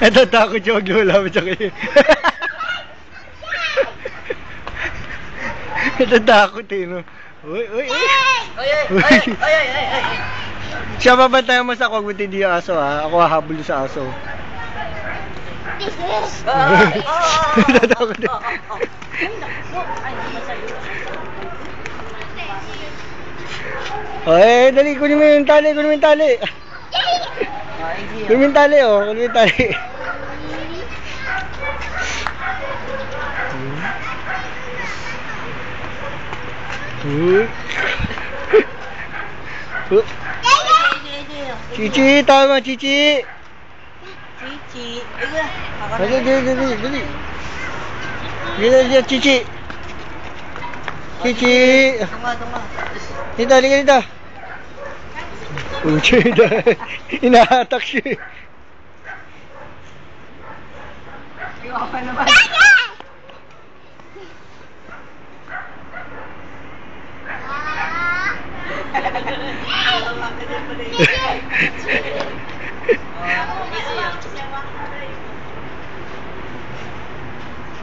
Natatakot siya maglulapit sa kanya. Natatakot eh, no? Uy, uy, uy! Siya babantayan mo sa ako, huwag hindi yung aso ha. Ako hahabol sa aso. Natatakot eh. Ay, dali, kunin mo yung tali, kunin mo yung tali. Kunin mo yung tali, oh, kunin mo yung tali. Cici, tama, Cici. Cici. Dali, dali, dali, dali. Dali, Cici. Cici. Tunga. Dito, halika dito. Uche, inahatak siya. Ayaw ka naman.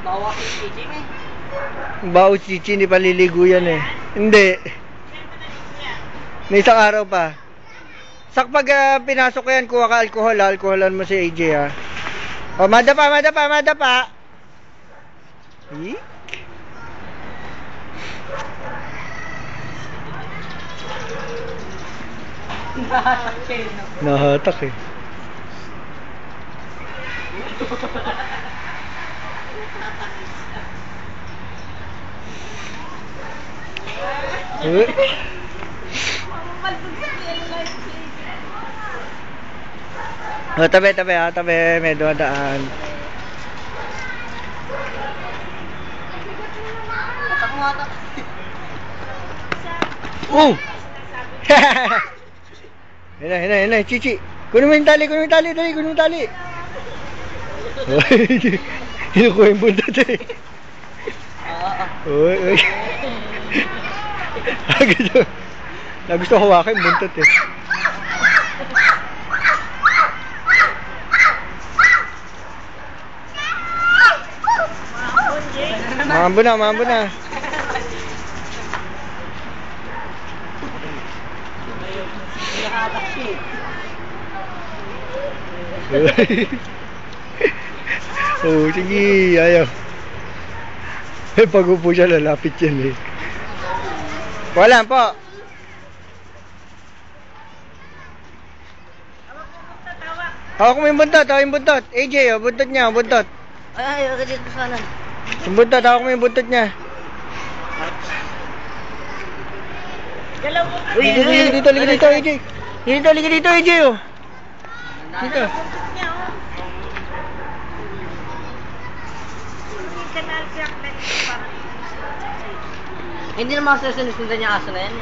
Bawa si Cici eh. Bawa si Cici, hindi pa liligo yan eh. Hindi. May isang araw pa. Pag pinasok ko yan, kuha ka alcohol ha. Alcoholan mo si AJ ha. O, madapa. Eek. Nahatak eh. O, tabi, may dumadaan. Oh! Hina, Cici. Kunin mo yung tali, dali, kunin mo yung tali. Hinukuha yung buntot eh. Uy. Gusto ko hawakin yung buntot eh. Mambo na. Oh, sige, ayaw. Pag upo siya, lalapit yan eh. Wala po. Hawak mo yung buntot. AJ, oh, buntot niya, buntot. Ay, dito sana. Yung buntot, hawak mo yung buntot niya. Dito, AJ. Dito, AJ, oh. Dito. Hindi naman sasunod niya aso na yan.